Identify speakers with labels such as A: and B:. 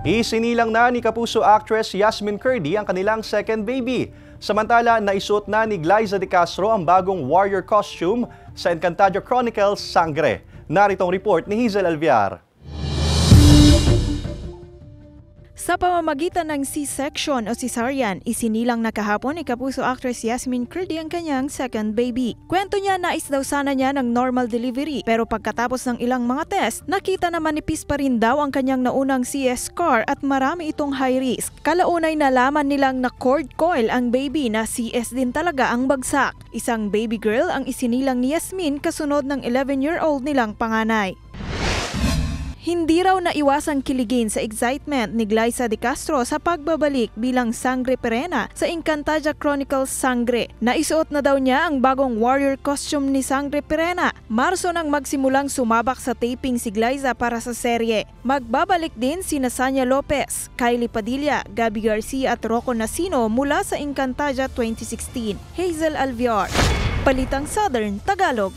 A: Isinilang na ni Kapuso actress Yasmin Curdy ang kanilang second baby. Samantala, naisuot na ni Glyza De Castro ang bagong warrior costume sa Encantadia Chronicles Sangre. Narito ang report ni Hazel Alviar.
B: Sa pamamagitan ng C-section o cesarean, isinilang na kahapon ni Kapuso actress Yasmin Curdy ang kanyang second baby. Kwento niya, nais daw sana niya ng normal delivery, pero pagkatapos ng ilang mga test, nakita na manipis pa rin daw ang kanyang naunang CS scar at marami itong high risk. Kalaunay nalaman nilang na cord coil ang baby na CS din talaga ang bagsak. Isang baby girl ang isinilang ni Yasmin kasunod ng 11-year-old nilang panganay. Hindi raw naiwasang kiligin sa excitement ni Glyza De Castro sa pagbabalik bilang Sangre Perena sa Encantadia Chronicles Sangre. Naisuot na daw niya ang bagong warrior costume ni Sangre Perena. Marso nang magsimulang sumabak sa taping si Glyza para sa serye. Magbabalik din sina Sanya Lopez, Kylie Padilla, Gabby Garcia at Rocco Nacino mula sa Encantadia 2016. Hazel Alviar, Balitang Southern Tagalog.